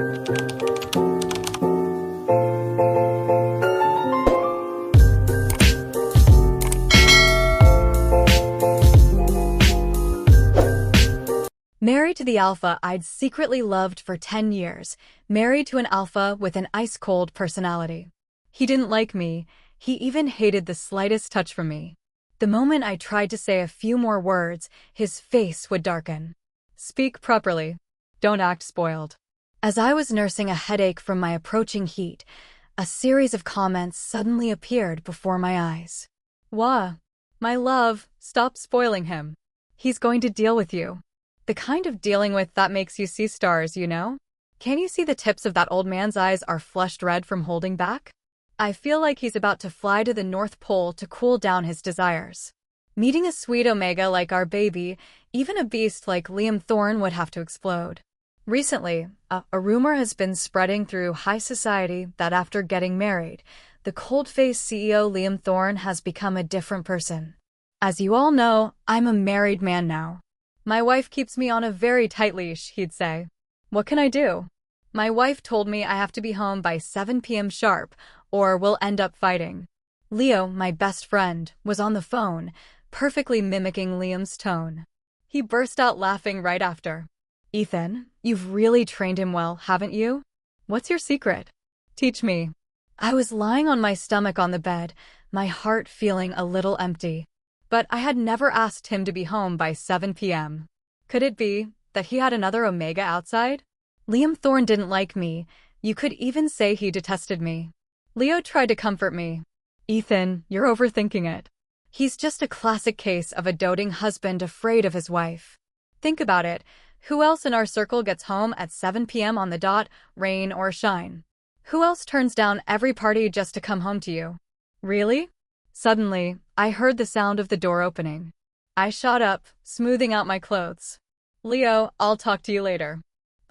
Married to the alpha I'd secretly loved for 10 years, married to an alpha with an ice-cold personality. He didn't like me, he even hated the slightest touch from me. The moment I tried to say a few more words, his face would darken. Speak properly. Don't act spoiled. As I was nursing a headache from my approaching heat, a series of comments suddenly appeared before my eyes. Wah, my love, stop spoiling him. He's going to deal with you. The kind of dealing with that makes you see stars, you know? Can you see the tips of that old man's eyes are flushed red from holding back? I feel like he's about to fly to the North Pole to cool down his desires. Meeting a sweet Omega like our baby, even a beast like Liam Thorne would have to explode. Recently, a rumor has been spreading through high society that after getting married, the cold-faced CEO Liam Thorne has become a different person. As you all know, I'm a married man now. My wife keeps me on a very tight leash, he'd say. What can I do? My wife told me I have to be home by 7 p.m. sharp, or we'll end up fighting. Leo, my best friend, was on the phone, perfectly mimicking Liam's tone. He burst out laughing right after. Ethan, you've really trained him well, haven't you? What's your secret? Teach me. I was lying on my stomach on the bed, my heart feeling a little empty. But I had never asked him to be home by 7 p.m. Could it be that he had another Omega outside? Liam Thorne didn't like me. You could even say he detested me. Leo tried to comfort me. Ethan, you're overthinking it. He's just a classic case of a doting husband afraid of his wife. Think about it. Who else in our circle gets home at 7 p.m. on the dot, rain or shine? Who else turns down every party just to come home to you? Really? Suddenly, I heard the sound of the door opening. I shot up, smoothing out my clothes. Leo, I'll talk to you later.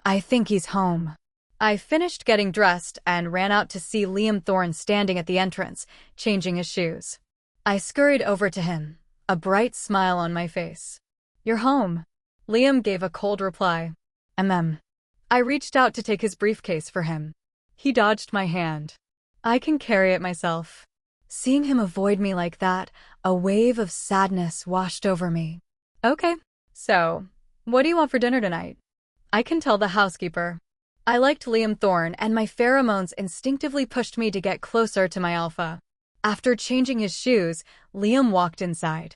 I think he's home. I finished getting dressed and ran out to see Liam Thorne standing at the entrance, changing his shoes. I scurried over to him, a bright smile on my face. You're home. Liam gave a cold reply. I reached out to take his briefcase for him. He dodged my hand. I can carry it myself. Seeing him avoid me like that, a wave of sadness washed over me. Okay, so, what do you want for dinner tonight? I can tell the housekeeper. I liked Liam Thorne and my pheromones instinctively pushed me to get closer to my alpha. After changing his shoes, Liam walked inside.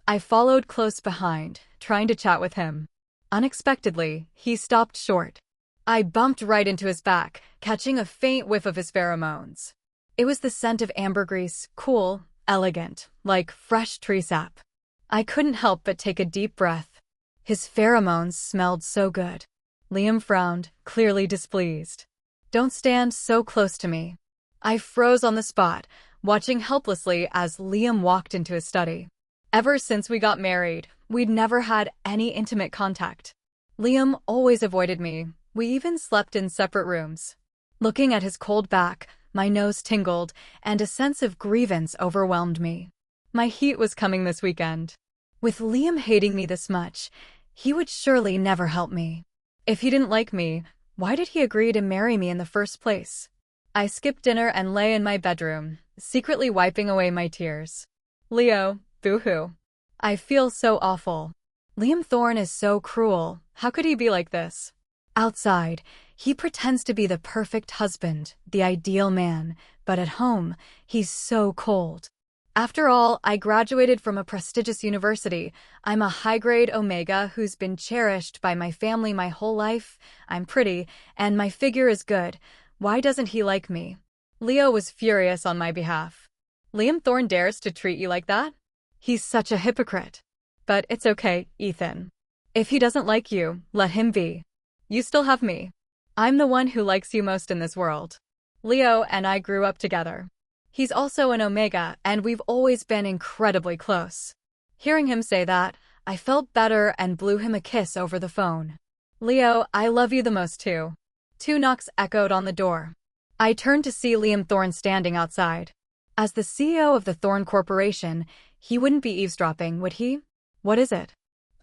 I followed close behind, trying to chat with him. Unexpectedly, he stopped short. I bumped right into his back, catching a faint whiff of his pheromones. It was the scent of ambergris, cool, elegant, like fresh tree sap. I couldn't help but take a deep breath. His pheromones smelled so good. Liam frowned, clearly displeased. Don't stand so close to me. I froze on the spot, watching helplessly as Liam walked into his study. Ever since we got married, we'd never had any intimate contact. Liam always avoided me. We even slept in separate rooms. Looking at his cold back, my nose tingled, and a sense of grievance overwhelmed me. My heat was coming this weekend. With Liam hating me this much, he would surely never help me. If he didn't like me, why did he agree to marry me in the first place? I skipped dinner and lay in my bedroom, secretly wiping away my tears. Leo, boo-hoo. I feel so awful. Liam Thorne is so cruel. How could he be like this? Outside, he pretends to be the perfect husband, the ideal man, but at home, he's so cold. After all, I graduated from a prestigious university. I'm a high-grade Omega who's been cherished by my family my whole life. I'm pretty, and my figure is good. Why doesn't he like me? Leo was furious on my behalf. Liam Thorne dares to treat you like that? He's such a hypocrite. But it's okay, Ethan. If he doesn't like you, let him be. You still have me. I'm the one who likes you most in this world. Leo and I grew up together. He's also an Omega, and we've always been incredibly close. Hearing him say that, I felt better and blew him a kiss over the phone. Leo, I love you the most too. 2 knocks echoed on the door. I turned to see Liam Thorne standing outside. As the CEO of the Thorne Corporation, he wouldn't be eavesdropping, would he? What is it?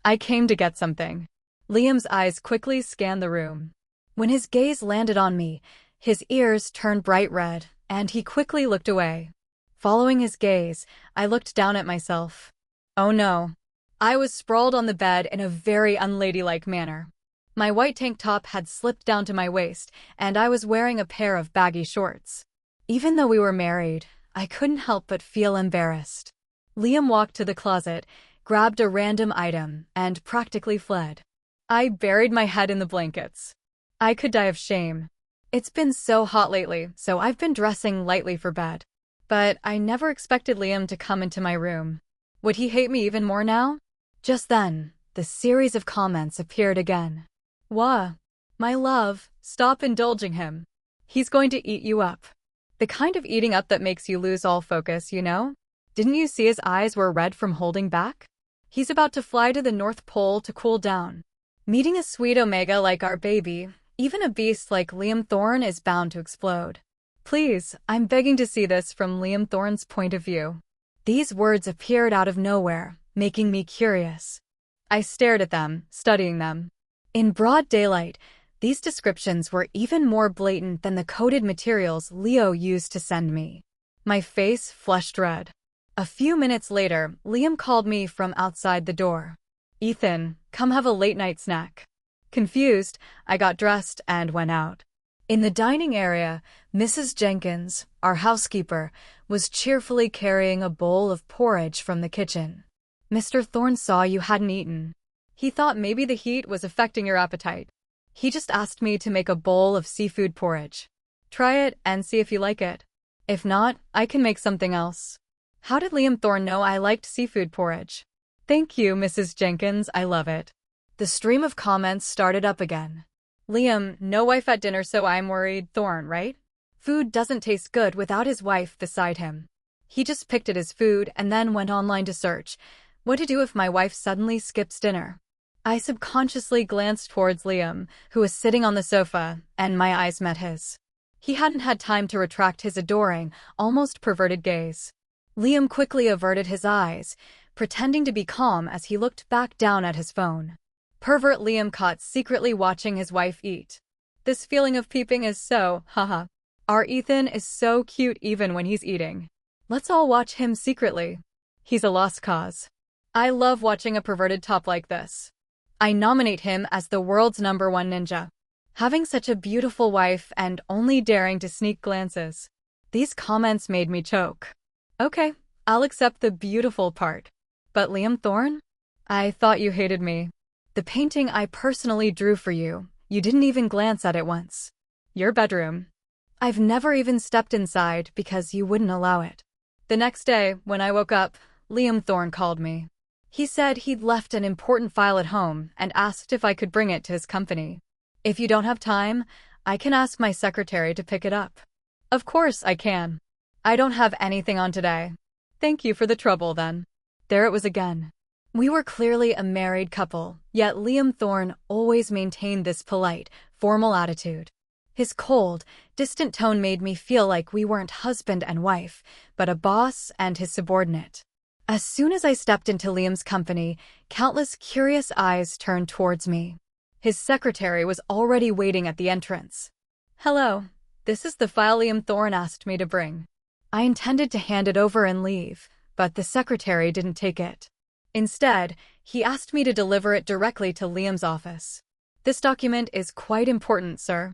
I came to get something. Liam's eyes quickly scanned the room. When his gaze landed on me, his ears turned bright red, and he quickly looked away. Following his gaze, I looked down at myself. Oh no. I was sprawled on the bed in a very unladylike manner. My white tank top had slipped down to my waist, and I was wearing a pair of baggy shorts. Even though we were married, I couldn't help but feel embarrassed. Liam walked to the closet, grabbed a random item, and practically fled. I buried my head in the blankets. I could die of shame. It's been so hot lately, so I've been dressing lightly for bed. But I never expected Liam to come into my room. Would he hate me even more now? Just then, the series of comments appeared again. Wah. My love, stop indulging him. He's going to eat you up. The kind of eating up that makes you lose all focus, you know? Didn't you see his eyes were red from holding back? He's about to fly to the North Pole to cool down. Meeting a sweet Omega like our baby, even a beast like Liam Thorne is bound to explode. Please, I'm begging to see this from Liam Thorne's point of view. These words appeared out of nowhere, making me curious. I stared at them, studying them. In broad daylight, these descriptions were even more blatant than the coded materials Leo used to send me. My face flushed red. A few minutes later, Liam called me from outside the door. Ethan, come have a late-night snack. Confused, I got dressed and went out. In the dining area, Mrs. Jenkins, our housekeeper, was cheerfully carrying a bowl of porridge from the kitchen. Mr. Thorne saw you hadn't eaten. He thought maybe the heat was affecting your appetite. He just asked me to make a bowl of seafood porridge. Try it and see if you like it. If not, I can make something else. How did Liam Thorne know I liked seafood porridge? Thank you, Mrs. Jenkins, I love it. The stream of comments started up again. Liam, no wife at dinner, so I'm worried. Thorne, right? Food doesn't taste good without his wife beside him. He just picked at his food and then went online to search what to do if my wife suddenly skips dinner. I subconsciously glanced towards Liam, who was sitting on the sofa, and my eyes met his. He hadn't had time to retract his adoring, almost perverted gaze. Liam quickly averted his eyes, pretending to be calm as he looked back down at his phone. Pervert Liam caught secretly watching his wife eat. This feeling of peeping is so, haha. Our Ethan is so cute even when he's eating. Let's all watch him secretly. He's a lost cause. I love watching a perverted top like this. I nominate him as the world's #1 ninja. Having such a beautiful wife and only daring to sneak glances. These comments made me choke. Okay, I'll accept the beautiful part. But Liam Thorne? I thought you hated me. The painting I personally drew for you, you didn't even glance at it once. Your bedroom. I've never even stepped inside because you wouldn't allow it. The next day, when I woke up, Liam Thorne called me. He said he'd left an important file at home and asked if I could bring it to his company. If you don't have time, I can ask my secretary to pick it up. Of course I can. I don't have anything on today. Thank you for the trouble then. There it was again. We were clearly a married couple, yet Liam Thorne always maintained this polite, formal attitude. His cold, distant tone made me feel like we weren't husband and wife, but a boss and his subordinate. As soon as I stepped into Liam's company, countless curious eyes turned towards me. His secretary was already waiting at the entrance. Hello, this is the file Liam Thorne asked me to bring. I intended to hand it over and leave, but the secretary didn't take it. Instead, he asked me to deliver it directly to Liam's office. This document is quite important, sir.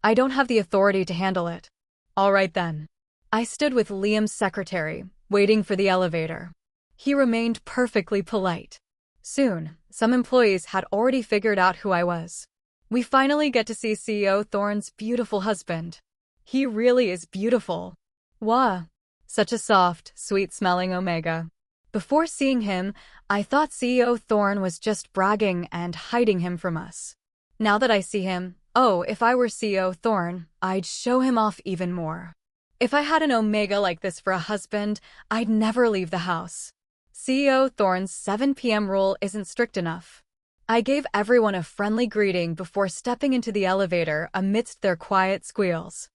I don't have the authority to handle it. All right then. I stood with Liam's secretary, waiting for the elevator. He remained perfectly polite. Soon, some employees had already figured out who I was. We finally get to see CEO Thorne's beautiful husband. He really is beautiful. Wow. Such a soft, sweet-smelling Omega. Before seeing him, I thought CEO Thorne was just bragging and hiding him from us. Now that I see him, if I were CEO Thorne, I'd show him off even more. If I had an Omega like this for a husband, I'd never leave the house. CEO Thorne's 7 p.m. rule isn't strict enough. I gave everyone a friendly greeting before stepping into the elevator amidst their quiet squeals.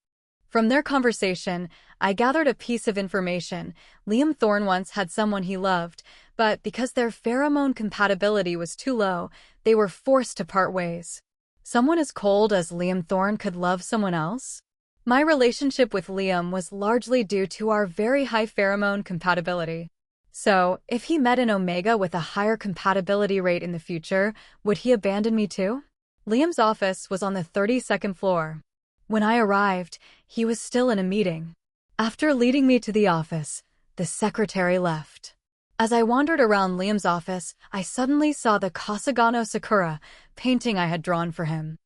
From their conversation, I gathered a piece of information. Liam Thorne once had someone he loved, but because their pheromone compatibility was too low, they were forced to part ways. Someone as cold as Liam Thorne could love someone else? My relationship with Liam was largely due to our very high pheromone compatibility. So, if he met an Omega with a higher compatibility rate in the future, would he abandon me too? Liam's office was on the 32nd floor. When I arrived, he was still in a meeting. After leading me to the office, the secretary left. As I wandered around Liam's office, I suddenly saw the Kasagano Sakura painting I had drawn for him.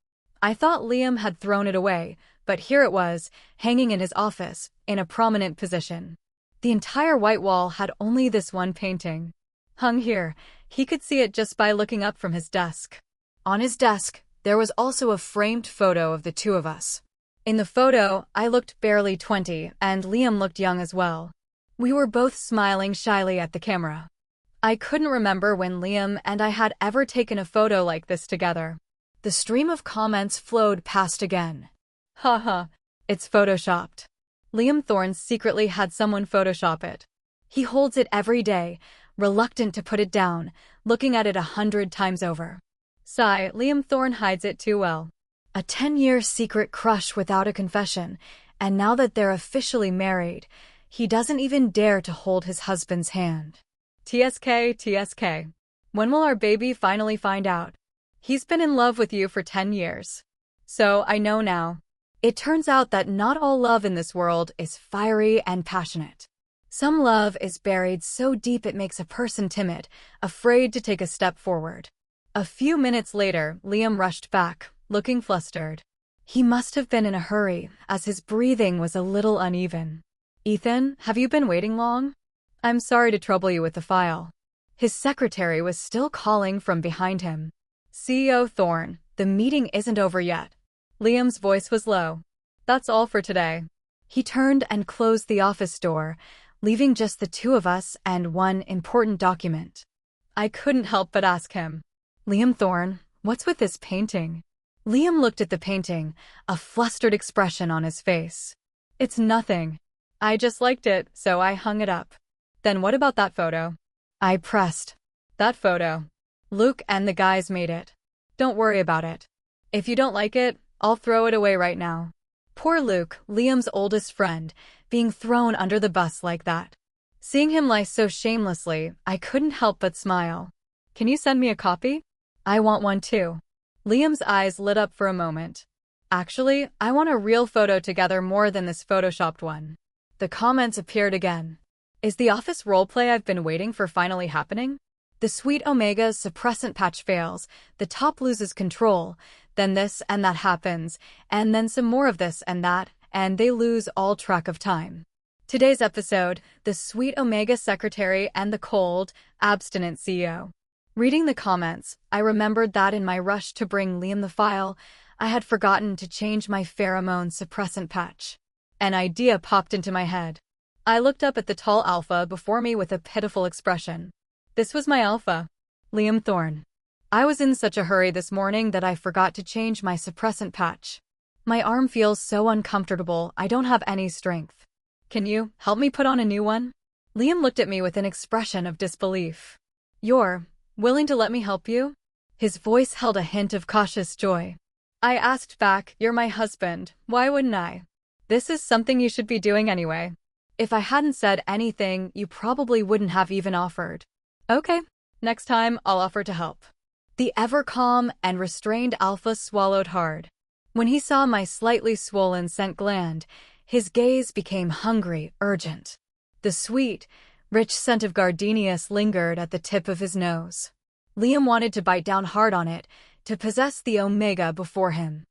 I thought Liam had thrown it away, but here it was, hanging in his office, in a prominent position. The entire white wall had only this one painting. Hung here, he could see it just by looking up from his desk. On his desk, there was also a framed photo of the two of us. In the photo, I looked barely 20, and Liam looked young as well. We were both smiling shyly at the camera. I couldn't remember when Liam and I had ever taken a photo like this together. The stream of comments flowed past again. Haha, it's photoshopped. Liam Thorne secretly had someone Photoshop it. He holds it every day, reluctant to put it down, looking at it 100 times over. Sigh, Liam Thorne hides it too well. A 10-year secret crush without a confession, and now that they're officially married, he doesn't even dare to hold his husband's hand. TSK, TSK. When will our baby finally find out? He's been in love with you for 10 years. So, I know now. It turns out that not all love in this world is fiery and passionate. Some love is buried so deep it makes a person timid, afraid to take a step forward. A few minutes later, Liam rushed back, looking flustered. He must have been in a hurry, as his breathing was a little uneven. Ethan, have you been waiting long? I'm sorry to trouble you with the file. His secretary was still calling from behind him. CEO Thorne, the meeting isn't over yet. Liam's voice was low. That's all for today. He turned and closed the office door, leaving just the two of us and one important document. I couldn't help but ask him, Liam Thorne, what's with this painting? Liam looked at the painting, a flustered expression on his face. It's nothing. I just liked it, so I hung it up. Then what about that photo? I pressed. That photo. Luke and the guys made it. Don't worry about it. If you don't like it, I'll throw it away right now. Poor Luke, Liam's oldest friend, being thrown under the bus like that. Seeing him lie so shamelessly, I couldn't help but smile. Can you send me a copy? I want one too. Liam's eyes lit up for a moment. Actually, I want a real photo together more than this photoshopped one. The comments appeared again. Is the office roleplay I've been waiting for finally happening? The sweet Omega's suppressant patch fails, the top loses control, then this and that happens, and then some more of this and that, and they lose all track of time. Today's episode, the sweet Omega secretary and the cold, abstinent CEO. Reading the comments, I remembered that in my rush to bring Liam the file, I had forgotten to change my pheromone suppressant patch. An idea popped into my head. I looked up at the tall alpha before me with a pitiful expression. This was my alpha, Liam Thorne. I was in such a hurry this morning that I forgot to change my suppressant patch. My arm feels so uncomfortable, I don't have any strength. Can you help me put on a new one? Liam looked at me with an expression of disbelief. You're willing to let me help you? His voice held a hint of cautious joy. I asked back, you're my husband, why wouldn't I? This is something you should be doing anyway. If I hadn't said anything, you probably wouldn't have even offered. Okay, next time I'll offer to help. The ever-calm and restrained alpha swallowed hard. When he saw my slightly swollen scent gland, his gaze became hungry, urgent. The sweet, rich scent of gardenias lingered at the tip of his nose. Liam wanted to bite down hard on it, to possess the Omega before him.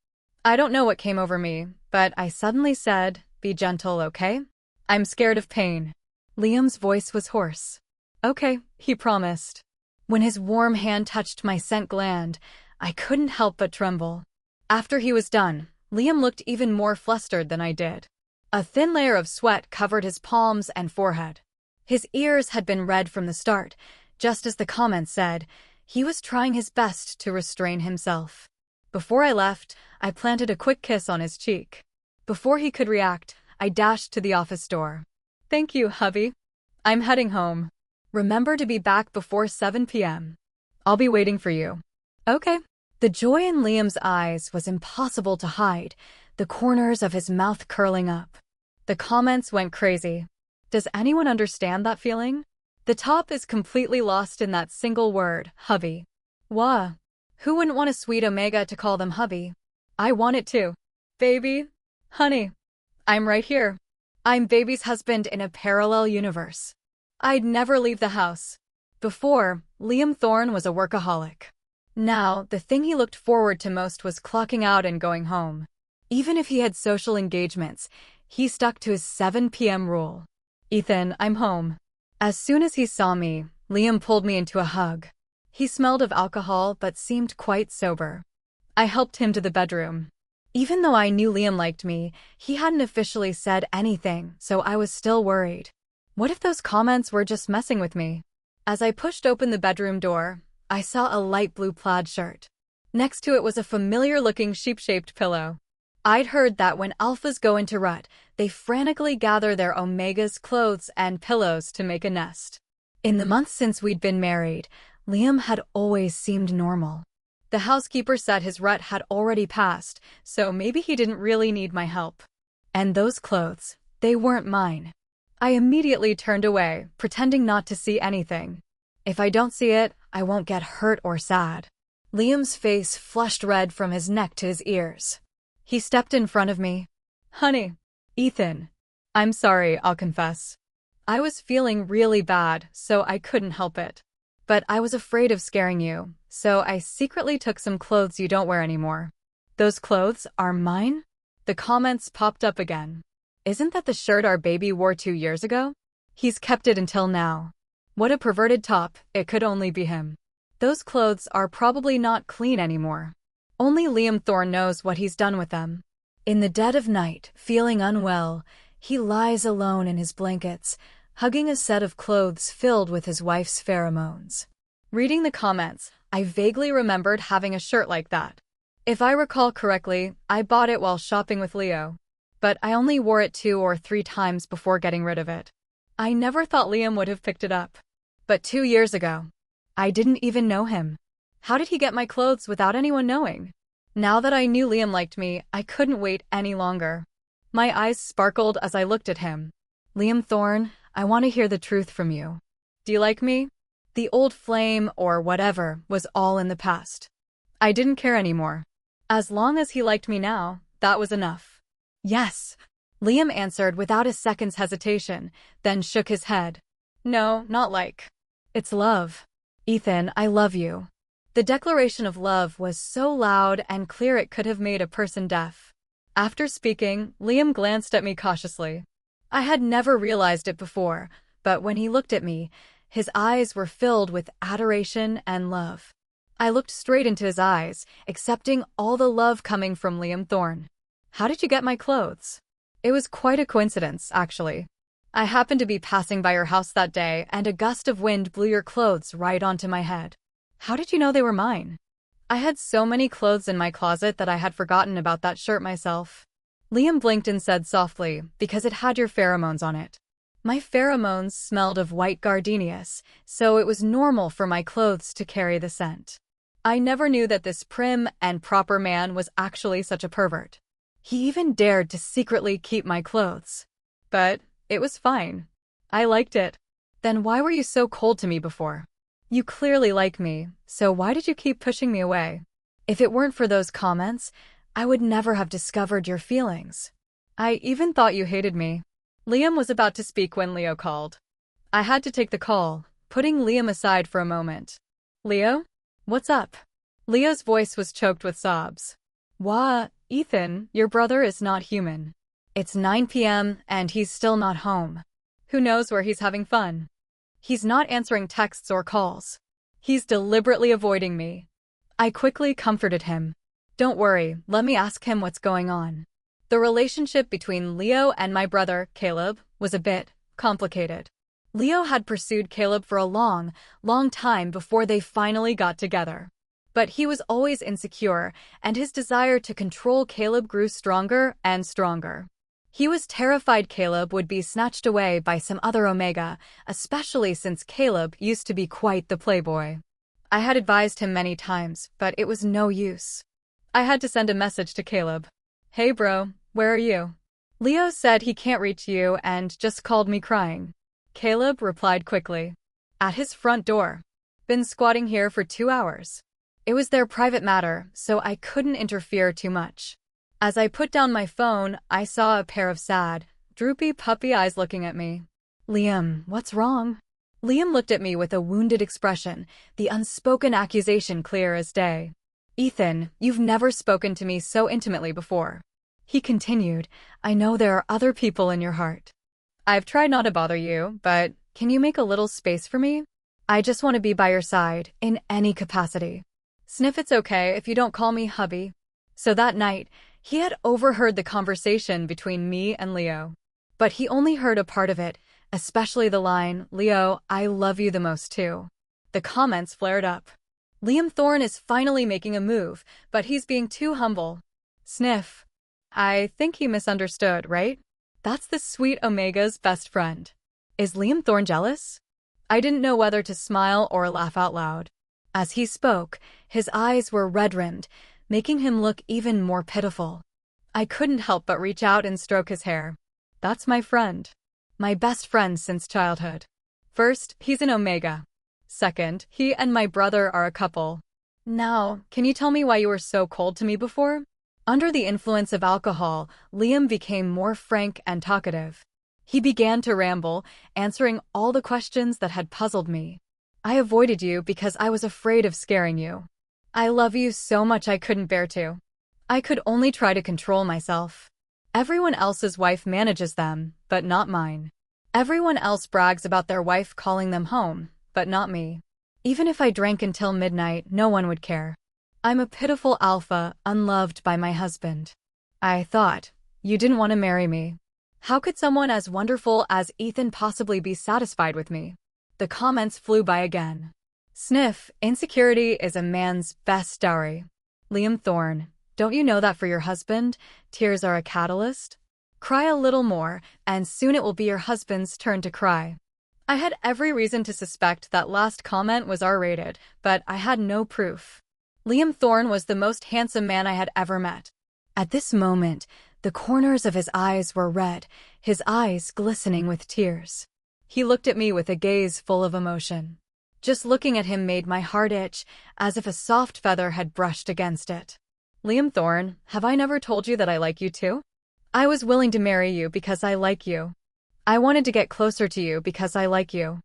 I don't know what came over me, but I suddenly said, be gentle, okay? I'm scared of pain. Liam's voice was hoarse. Okay, he promised. When his warm hand touched my scent gland, I couldn't help but tremble. After he was done, Liam looked even more flustered than I did. A thin layer of sweat covered his palms and forehead. His ears had been red from the start. Just as the comments said, he was trying his best to restrain himself. Before I left, I planted a quick kiss on his cheek. Before he could react, I dashed to the office door. Thank you, hubby. I'm heading home. Remember to be back before 7 p.m. I'll be waiting for you. Okay. The joy in Liam's eyes was impossible to hide, the corners of his mouth curling up. The comments went crazy. Does anyone understand that feeling? The top is completely lost in that single word, hubby. Wah. Who wouldn't want a sweet Omega to call them hubby? I want it too. Baby. Honey. I'm right here. I'm baby's husband in a parallel universe. I'd never leave the house. Before, Liam Thorne was a workaholic. Now, the thing he looked forward to most was clocking out and going home. Even if he had social engagements, he stuck to his 7 p.m. rule. Ethan, I'm home. As soon as he saw me, Liam pulled me into a hug. He smelled of alcohol but seemed quite sober. I helped him to the bedroom. Even though I knew Liam liked me, he hadn't officially said anything, so I was still worried. What if those comments were just messing with me? As I pushed open the bedroom door, I saw a light blue plaid shirt. Next to it was a familiar-looking sheep-shaped pillow. I'd heard that when alphas go into rut, they frantically gather their Omegas' clothes and pillows to make a nest. In the months since we'd been married, Liam had always seemed normal. The housekeeper said his rut had already passed, so maybe he didn't really need my help. And those clothes, they weren't mine. I immediately turned away, pretending not to see anything. If I don't see it, I won't get hurt or sad. Liam's face flushed red from his neck to his ears. He stepped in front of me. Honey. Ethan. I'm sorry, I'll confess. I was feeling really bad, so I couldn't help it. But I was afraid of scaring you, so I secretly took some clothes you don't wear anymore. Those clothes are mine? The comments popped up again. Isn't that the shirt our baby wore 2 years ago? He's kept it until now. What a perverted top, it could only be him. Those clothes are probably not clean anymore. Only Liam Thorne knows what he's done with them. In the dead of night, feeling unwell, he lies alone in his blankets, hugging a set of clothes filled with his wife's pheromones. Reading the comments, I vaguely remembered having a shirt like that. If I recall correctly, I bought it while shopping with Leo. But I only wore it 2 or 3 times before getting rid of it. I never thought Liam would have picked it up. But 2 years ago, I didn't even know him. How did he get my clothes without anyone knowing? Now that I knew Liam liked me, I couldn't wait any longer. My eyes sparkled as I looked at him. Liam Thorne, I want to hear the truth from you. Do you like me? The old flame, or whatever, was all in the past. I didn't care anymore. As long as he liked me now, that was enough. Yes. Liam answered without a second's hesitation, then shook his head. No, not like. It's love. Ethan, I love you. The declaration of love was so loud and clear it could have made a person deaf. After speaking, Liam glanced at me cautiously. I had never realized it before, but when he looked at me, his eyes were filled with adoration and love. I looked straight into his eyes, accepting all the love coming from Liam Thorne. How did you get my clothes? It was quite a coincidence, actually. I happened to be passing by your house that day, and a gust of wind blew your clothes right onto my head. How did you know they were mine? I had so many clothes in my closet that I had forgotten about that shirt myself. Liam blinked and said softly, because it had your pheromones on it. My pheromones smelled of white gardenias, so it was normal for my clothes to carry the scent. I never knew that this prim and proper man was actually such a pervert. He even dared to secretly keep my clothes. But it was fine. I liked it. Then why were you so cold to me before? You clearly like me, so why did you keep pushing me away? If it weren't for those comments, I would never have discovered your feelings. I even thought you hated me. Liam was about to speak when Leo called. I had to take the call, putting Liam aside for a moment. Leo? What's up? Leo's voice was choked with sobs. Wah, Ethan, your brother is not human. It's 9 p.m. and he's still not home. Who knows where he's having fun? He's not answering texts or calls. He's deliberately avoiding me. I quickly comforted him. Don't worry, let me ask him what's going on. The relationship between Leo and my brother, Caleb, was a bit complicated. Leo had pursued Caleb for a long time before they finally got together. But he was always insecure, and his desire to control Caleb grew stronger and stronger. He was terrified Caleb would be snatched away by some other Omega, especially since Caleb used to be quite the playboy. I had advised him many times, but it was no use. I had to send a message to Caleb. Hey bro, where are you? Leo said he can't reach you and just called me crying. Caleb replied quickly. At his front door. Been squatting here for 2 hours. It was their private matter, so I couldn't interfere too much. As I put down my phone, I saw a pair of sad, droopy puppy eyes looking at me. Liam, what's wrong? Liam looked at me with a wounded expression, the unspoken accusation clear as day. Ethan, you've never spoken to me so intimately before. He continued, I know there are other people in your heart. I've tried not to bother you, but can you make a little space for me? I just want to be by your side, in any capacity. Sniff, it's okay if you don't call me hubby. So that night, he had overheard the conversation between me and Leo. But he only heard a part of it, especially the line, Leo, I love you the most too. The comments flared up. Liam Thorne is finally making a move, but he's being too humble. Sniff. I think he misunderstood, right? That's the sweet Omega's best friend. Is Liam Thorne jealous? I didn't know whether to smile or laugh out loud. As he spoke, his eyes were red-rimmed, making him look even more pitiful. I couldn't help but reach out and stroke his hair. That's my friend. My best friend since childhood. First, he's an Omega. Second, he and my brother are a couple. Now, can you tell me why you were so cold to me before? Under the influence of alcohol, Liam became more frank and talkative. He began to ramble, answering all the questions that had puzzled me. I avoided you because I was afraid of scaring you. I love you so much I couldn't bear to. I could only try to control myself. Everyone else's wife manages them, but not mine. Everyone else brags about their wife calling them home, but not me. Even if I drank until midnight, no one would care. I'm a pitiful alpha, unloved by my husband. I thought, you didn't want to marry me. How could someone as wonderful as Ethan possibly be satisfied with me? The comments flew by again. Sniff, insecurity is a man's best dowry. Liam Thorne, don't you know that for your husband, tears are a catalyst? Cry a little more, and soon it will be your husband's turn to cry. I had every reason to suspect that last comment was R-rated, but I had no proof. Liam Thorne was the most handsome man I had ever met. At this moment, the corners of his eyes were red, his eyes glistening with tears. He looked at me with a gaze full of emotion. Just looking at him made my heart itch, as if a soft feather had brushed against it. Liam Thorne, have I never told you that I like you too? I was willing to marry you because I like you. I wanted to get closer to you because I like you.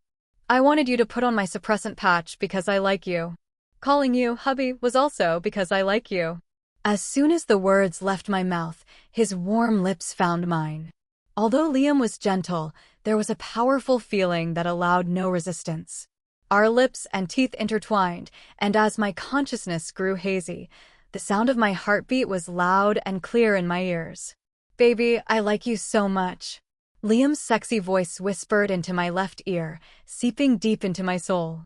I wanted you to put on my suppressant patch because I like you. Calling you hubby was also because I like you. As soon as the words left my mouth, his warm lips found mine. Although Liam was gentle, there was a powerful feeling that allowed no resistance. Our lips and teeth intertwined, and as my consciousness grew hazy, the sound of my heartbeat was loud and clear in my ears. Baby, I like you so much. Liam's sexy voice whispered into my left ear, seeping deep into my soul.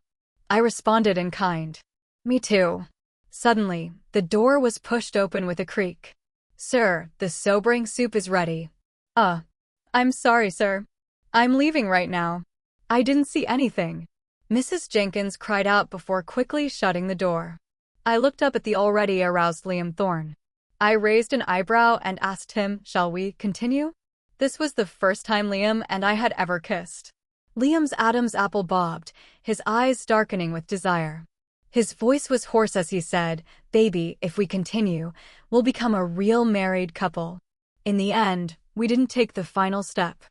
I responded in kind. Me too. Suddenly, the door was pushed open with a creak. Sir, the sobering soup is ready. I'm sorry, sir. I'm leaving right now. I didn't see anything. Mrs. Jenkins cried out before quickly shutting the door. I looked up at the already aroused Liam Thorne. I raised an eyebrow and asked him, shall we continue? This was the first time Liam and I had ever kissed. Liam's Adam's apple bobbed, his eyes darkening with desire. His voice was hoarse as he said, baby, if we continue, we'll become a real married couple. In the end, we didn't take the final step.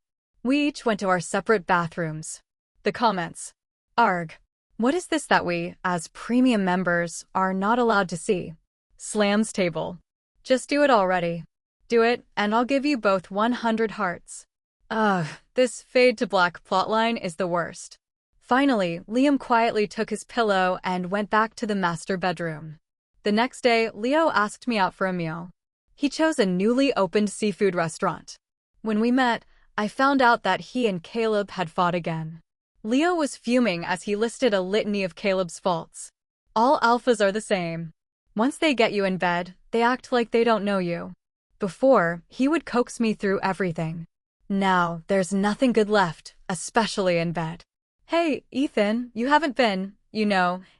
We each went to our separate bathrooms. The comments. Arg. What is this that we, as premium members, are not allowed to see? Slams table. Just do it already. Do it, and I'll give you both 100 hearts. Ugh, this fade to black plotline is the worst. Finally, Liam quietly took his pillow and went back to the master bedroom. The next day, Leo asked me out for a meal. He chose a newly opened seafood restaurant. When we met, I found out that he and Caleb had fought again. Leo was fuming as he listed a litany of Caleb's faults. All alphas are the same. Once they get you in bed, they act like they don't know you. Before, he would coax me through everything. Now, there's nothing good left, especially in bed. Hey, Ethan, you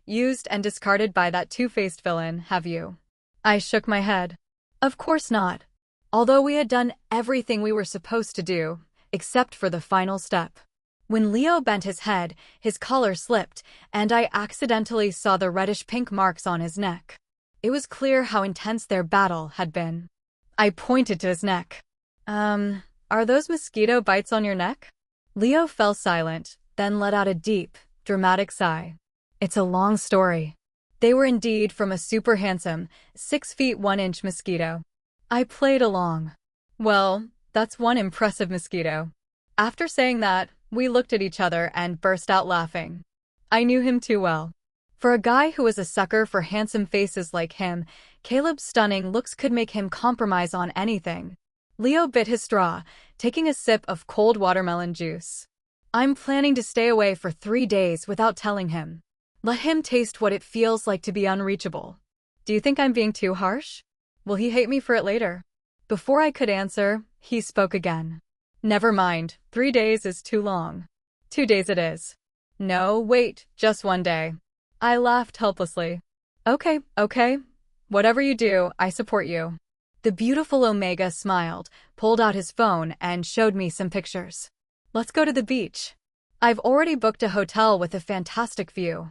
Used and discarded by that two-faced villain, have you? I shook my head. Of course not. Although we had done everything we were supposed to do, except for the final step. When Leo bent his head, his collar slipped, and I accidentally saw the reddish-pink marks on his neck. It was clear how intense their battle had been. I pointed to his neck. Are those mosquito bites on your neck? Leo fell silent, then let out a deep, dramatic sigh. It's a long story. They were indeed from a super handsome, 6 feet 1 inch mosquito. I played along. Well, that's one impressive mosquito. After saying that, we looked at each other and burst out laughing. I knew him too well. For a guy who was a sucker for handsome faces like him, Caleb's stunning looks could make him compromise on anything. Leo bit his straw, taking a sip of cold watermelon juice. I'm planning to stay away for 3 days without telling him. Let him taste what it feels like to be unreachable. Do you think I'm being too harsh? Will he hate me for it later? Before I could answer, he spoke again. Never mind, 3 days is too long. 2 days it is. No, wait, just 1 day. I laughed helplessly. Okay. Whatever you do, I support you. The beautiful Omega smiled, pulled out his phone, and showed me some pictures. Let's go to the beach. I've already booked a hotel with a fantastic view.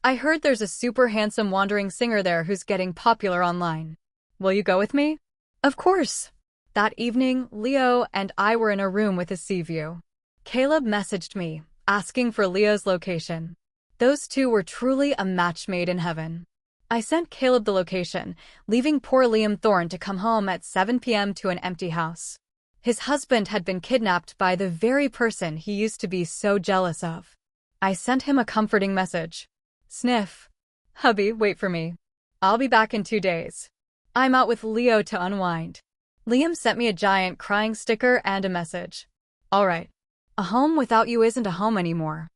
I heard there's a super handsome wandering singer there who's getting popular online. Will you go with me? Of course. That evening, Leo and I were in a room with a sea view. Caleb messaged me, asking for Leo's location. Those two were truly a match made in heaven. I sent Caleb the location, leaving poor Liam Thorne to come home at 7 p.m. to an empty house. His husband had been kidnapped by the very person he used to be so jealous of. I sent him a comforting message. Sniff. Hubby, wait for me. I'll be back in 2 days. I'm out with Leo to unwind. Liam sent me a giant crying sticker and a message. All right. A home without you isn't a home anymore.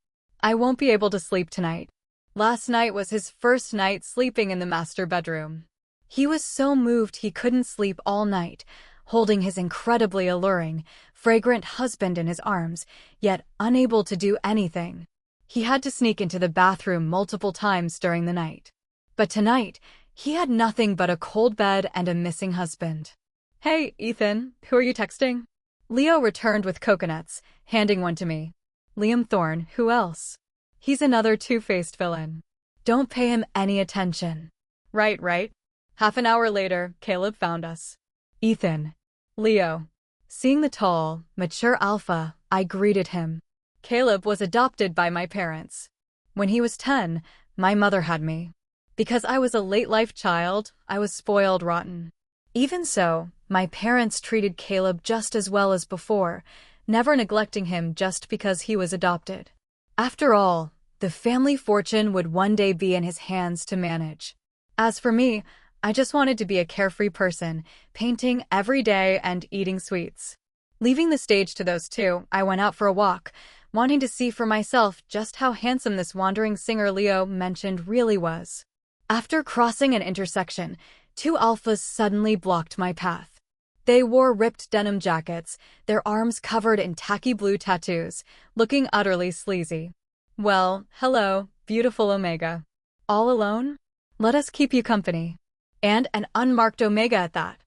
I won't be able to sleep tonight. Last night was his first night sleeping in the master bedroom. He was so moved he couldn't sleep all night, holding his incredibly alluring, fragrant husband in his arms, yet unable to do anything. He had to sneak into the bathroom multiple times during the night. But tonight, he had nothing but a cold bed and a missing husband. Hey, Ethan, who are you texting? Leo returned with coconuts, handing one to me. Liam Thorne, who else? He's another two-faced villain. Don't pay him any attention. Right. Half an hour later, Caleb found us. Ethan. Leo. Seeing the tall, mature alpha, I greeted him. Caleb was adopted by my parents. When he was 10, my mother had me. Because I was a late-life child, I was spoiled rotten. Even so, my parents treated Caleb just as well as before, never neglecting him just because he was adopted. After all, the family fortune would one day be in his hands to manage. As for me, I just wanted to be a carefree person, painting every day and eating sweets. Leaving the stage to those two, I went out for a walk, wanting to see for myself just how handsome this wandering singer Leo mentioned really was. After crossing an intersection, 2 alphas suddenly blocked my path. They wore ripped denim jackets, their arms covered in tacky blue tattoos, looking utterly sleazy. Well, hello, beautiful Omega. All alone? Let us keep you company. And an unmarked Omega at that.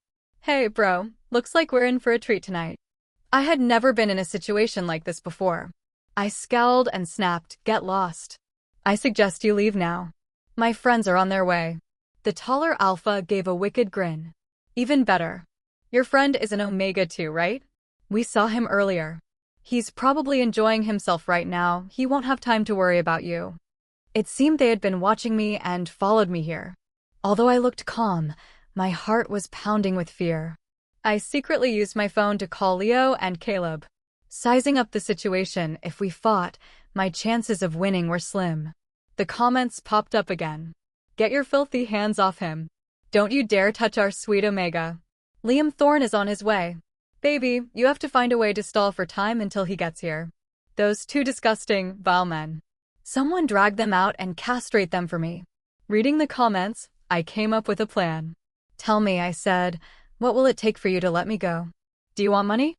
Hey, bro, looks like we're in for a treat tonight. I had never been in a situation like this before. I scowled and snapped, get lost. I suggest you leave now. My friends are on their way. The taller alpha gave a wicked grin. Even better. Your friend is an Omega too, right? We saw him earlier. He's probably enjoying himself right now. He won't have time to worry about you. It seemed they had been watching me and followed me here. Although I looked calm, my heart was pounding with fear. I secretly used my phone to call Leo and Caleb. Sizing up the situation, if we fought, my chances of winning were slim. The comments popped up again. Get your filthy hands off him. Don't you dare touch our sweet Omega. Liam Thorne is on his way. Baby, you have to find a way to stall for time until he gets here. Those 2 disgusting, vile men. Someone drag them out and castrate them for me. Reading the comments, I came up with a plan. Tell me, I said, what will it take for you to let me go? Do you want money?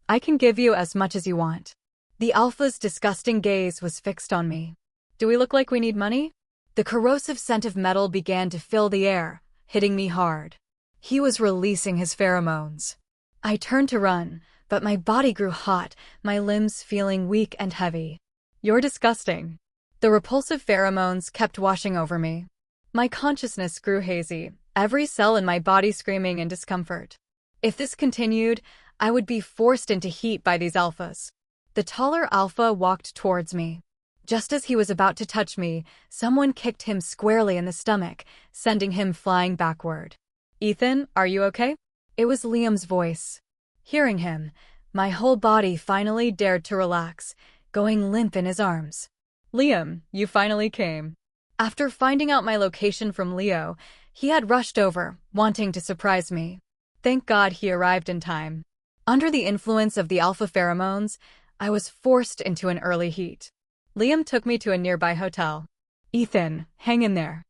I can give you as much as you want. The alpha's disgusting gaze was fixed on me. Do we look like we need money? The corrosive scent of metal began to fill the air, hitting me hard. He was releasing his pheromones. I turned to run, but my body grew hot, my limbs feeling weak and heavy. "You're disgusting." The repulsive pheromones kept washing over me. My consciousness grew hazy, every cell in my body screaming in discomfort. If this continued, I would be forced into heat by these alphas. The taller alpha walked towards me. Just as he was about to touch me, someone kicked him squarely in the stomach, sending him flying backward. "Ethan, are you okay?" It was Liam's voice. Hearing him, my whole body finally dared to relax, going limp in his arms. "Liam, you finally came." After finding out my location from Leo, he had rushed over, wanting to surprise me. Thank God he arrived in time. Under the influence of the alpha pheromones, I was forced into an early heat. Liam took me to a nearby hotel. "Ethan, hang in there.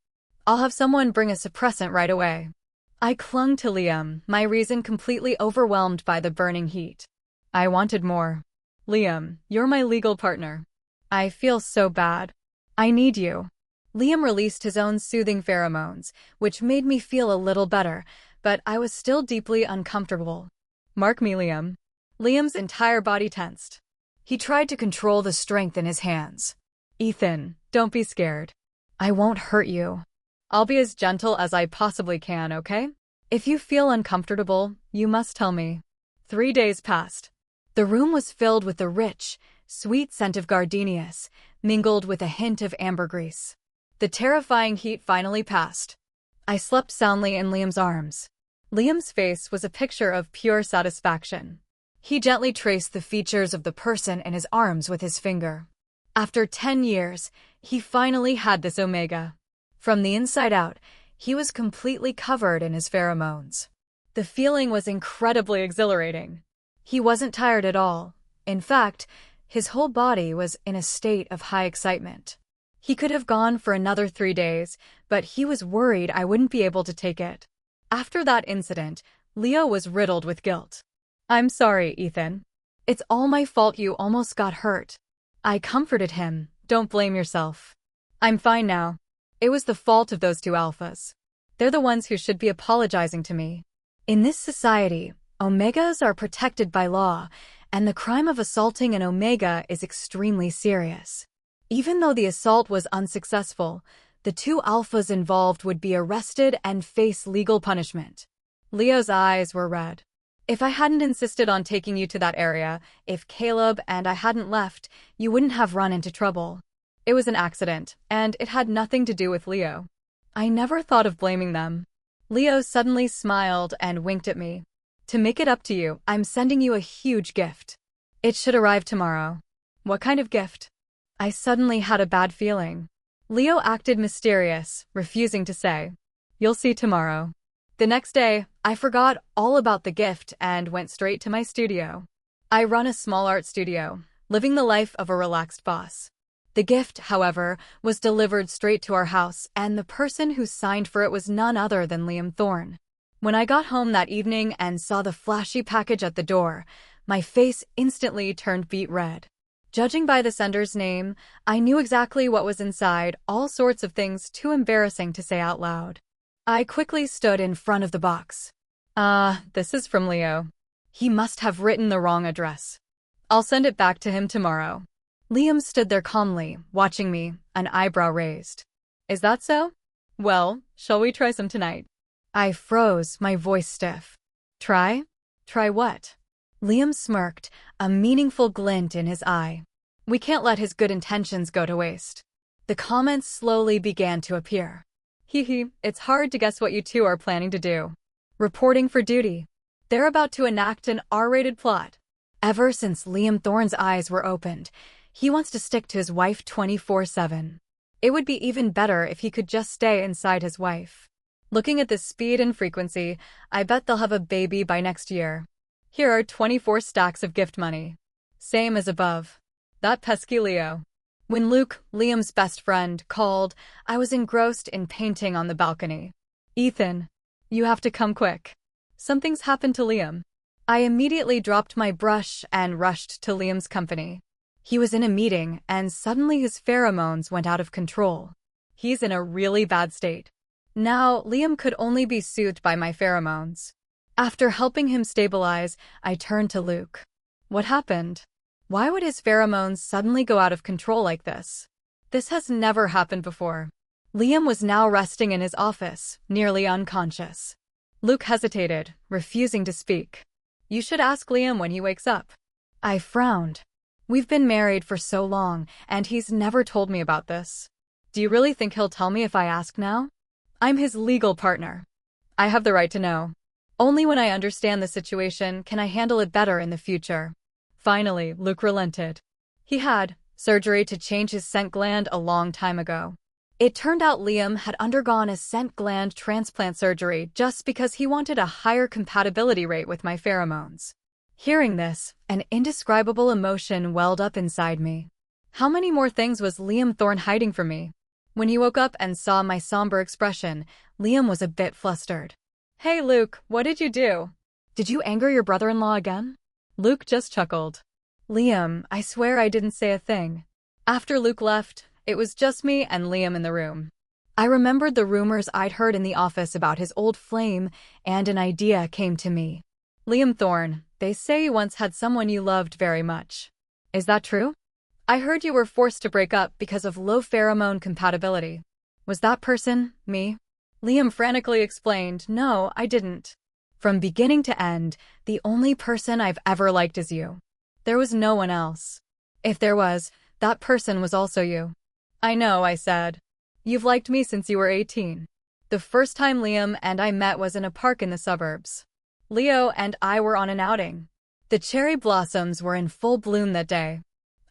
I'll have someone bring a suppressant right away." I clung to Liam, my reason completely overwhelmed by the burning heat. I wanted more. "Liam, you're my legal partner. I feel so bad. I need you." Liam released his own soothing pheromones, which made me feel a little better, but I was still deeply uncomfortable. "Mark me, Liam." Liam's entire body tensed. He tried to control the strength in his hands. "Ethan, don't be scared. I won't hurt you. I'll be as gentle as I possibly can, okay? If you feel uncomfortable, you must tell me." 3 days passed. The room was filled with the rich, sweet scent of gardenias, mingled with a hint of ambergris. The terrifying heat finally passed. I slept soundly in Liam's arms. Liam's face was a picture of pure satisfaction. He gently traced the features of the person in his arms with his finger. After 10 years, he finally had this Omega. From the inside out, he was completely covered in his pheromones. The feeling was incredibly exhilarating. He wasn't tired at all. In fact, his whole body was in a state of high excitement. He could have gone for another 3 days, but he was worried I wouldn't be able to take it. After that incident, Leo was riddled with guilt. "I'm sorry, Ethan. It's all my fault you almost got hurt." I comforted him. "Don't blame yourself. I'm fine now. It was the fault of those 2 alphas. They're the ones who should be apologizing to me." In this society, Omegas are protected by law, and the crime of assaulting an Omega is extremely serious. Even though the assault was unsuccessful, the 2 alphas involved would be arrested and face legal punishment. Leo's eyes were red. "If I hadn't insisted on taking you to that area, if Caleb and I hadn't left, you wouldn't have run into trouble. It was an accident, and it had nothing to do with Leo." I never thought of blaming them. Leo suddenly smiled and winked at me. "To make it up to you, I'm sending you a huge gift. It should arrive tomorrow." "What kind of gift?" I suddenly had a bad feeling. Leo acted mysterious, refusing to say. "You'll see tomorrow." The next day, I forgot all about the gift and went straight to my studio. I run a small art studio, living the life of a relaxed boss. The gift, however, was delivered straight to our house, and the person who signed for it was none other than Liam Thorne. When I got home that evening and saw the flashy package at the door, my face instantly turned beet red. Judging by the sender's name, I knew exactly what was inside, all sorts of things too embarrassing to say out loud. I quickly stood in front of the box. This is from Leo. He must have written the wrong address. I'll send it back to him tomorrow." Liam stood there calmly, watching me, an eyebrow raised. "Is that so? Well, shall we try some tonight?" I froze, my voice stiff. "Try? Try what?" Liam smirked, a meaningful glint in his eye. We can't let his good intentions go to waste. The comments slowly began to appear. "Hee, it's hard to guess what you 2 are planning to do. Reporting for duty. They're about to enact an R-rated plot. Ever since Liam Thorne's eyes were opened, he wants to stick to his wife 24/7. It would be even better if he could just stay inside his wife. Looking at the speed and frequency, I bet they'll have a baby by next year. Here are 24 stacks of gift money. Same as above. That pesky Leo." When Luke, Liam's best friend, called, I was engrossed in painting on the balcony. "Ethan, you have to come quick. Something's happened to Liam." I immediately dropped my brush and rushed to Liam's company. He was in a meeting, and suddenly his pheromones went out of control. He's in a really bad state. Now, Liam could only be soothed by my pheromones. After helping him stabilize, I turned to Luke. What happened? Why would his pheromones suddenly go out of control like this? This has never happened before. Liam was now resting in his office, nearly unconscious. Luke hesitated, refusing to speak. You should ask Liam when he wakes up. I frowned. We've been married for so long, and he's never told me about this. Do you really think he'll tell me if I ask now? I'm his legal partner. I have the right to know. Only when I understand the situation can I handle it better in the future. Finally, Luke relented. He had surgery to change his scent gland a long time ago. It turned out Liam had undergone a scent gland transplant surgery just because he wanted a higher compatibility rate with my pheromones. Hearing this, an indescribable emotion welled up inside me. How many more things was Liam Thorne hiding from me? When he woke up and saw my somber expression, Liam was a bit flustered. Hey Luke, what did you do? Did you anger your brother-in-law again? Luke just chuckled. Liam, I swear I didn't say a thing. After Luke left, it was just me and Liam in the room. I remembered the rumors I'd heard in the office about his old flame, and an idea came to me. Liam Thorne, they say you once had someone you loved very much. Is that true? I heard you were forced to break up because of low pheromone compatibility. Was that person me? Liam frantically explained, No, I didn't. From beginning to end, the only person I've ever liked is you. There was no one else. If there was, that person was also you. I know, I said. You've liked me since you were 18. The first time Liam and I met was in a park in the suburbs. Leo and I were on an outing. The cherry blossoms were in full bloom that day.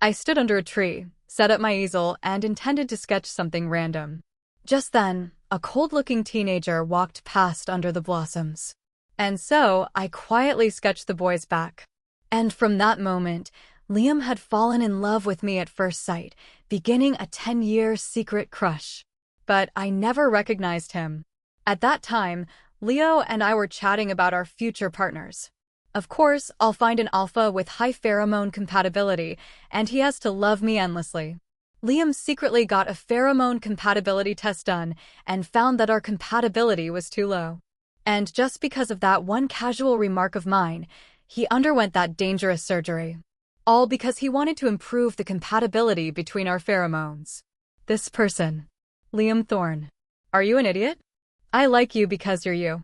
I stood under a tree, set up my easel, and intended to sketch something random. Just then, a cold-looking teenager walked past under the blossoms. And so, I quietly sketched the boy's back. And from that moment, Liam had fallen in love with me at first sight, beginning a 10-year secret crush. But I never recognized him. At that time, Leo and I were chatting about our future partners. Of course, I'll find an alpha with high pheromone compatibility, and he has to love me endlessly. Liam secretly got a pheromone compatibility test done and found that our compatibility was too low. And just because of that one casual remark of mine, he underwent that dangerous surgery. All because he wanted to improve the compatibility between our pheromones. This person. Liam Thorne. Are you an idiot? I like you because you're you.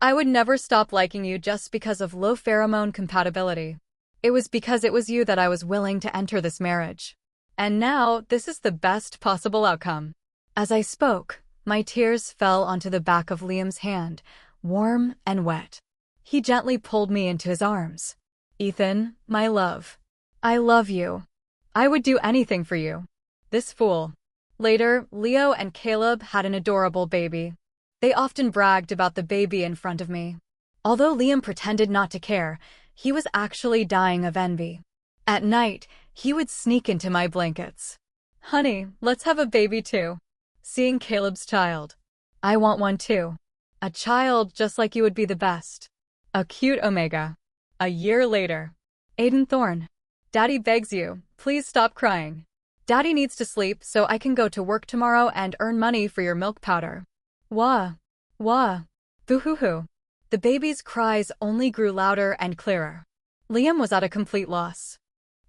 I would never stop liking you just because of low pheromone compatibility. It was because it was you that I was willing to enter this marriage. And now, this is the best possible outcome. As I spoke, my tears fell onto the back of Liam's hand, warm and wet. He gently pulled me into his arms. Ethan, my love. I love you. I would do anything for you. This fool. Later, Leo and Caleb had an adorable baby. They often bragged about the baby in front of me. Although Liam pretended not to care, he was actually dying of envy. At night, he would sneak into my blankets. Honey, let's have a baby too. Seeing Caleb's child. I want one too. A child just like you would be the best. A cute Omega. A year later. Aiden Thorne. Daddy begs you, please stop crying. Daddy needs to sleep so I can go to work tomorrow and earn money for your milk powder. Wah. Wah. Boo-hoo-hoo. The baby's cries only grew louder and clearer. Liam was at a complete loss.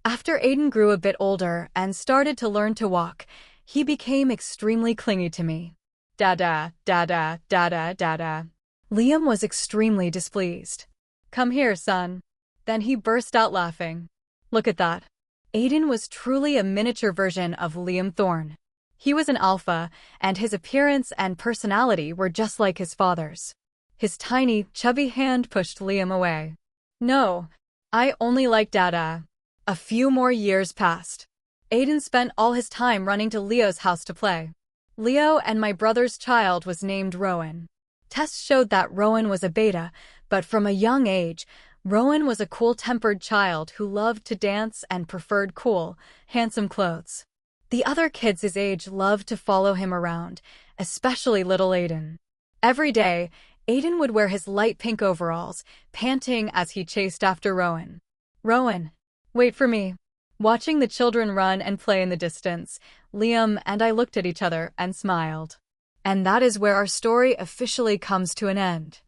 After Aiden grew a bit older and started to learn to walk, he became extremely clingy to me. Dada, dada, dada, dada. Liam was extremely displeased. Come here, son. Then he burst out laughing. Look at that. Aiden was truly a miniature version of Liam Thorne. He was an alpha, and his appearance and personality were just like his father's. His tiny, chubby hand pushed Liam away. No, I only like Dada. A few more years passed. Aiden spent all his time running to Leo's house to play. Leo and my brother's child was named Rowan. Tests showed that Rowan was a beta, but from a young age, Rowan was a cool-tempered child who loved to dance and preferred cool, handsome clothes. The other kids his age loved to follow him around, especially little Aiden. Every day, Aiden would wear his light pink overalls, panting as he chased after Rowan. Rowan, wait for me. Watching the children run and play in the distance, Liam and I looked at each other and smiled. And that is where our story officially comes to an end.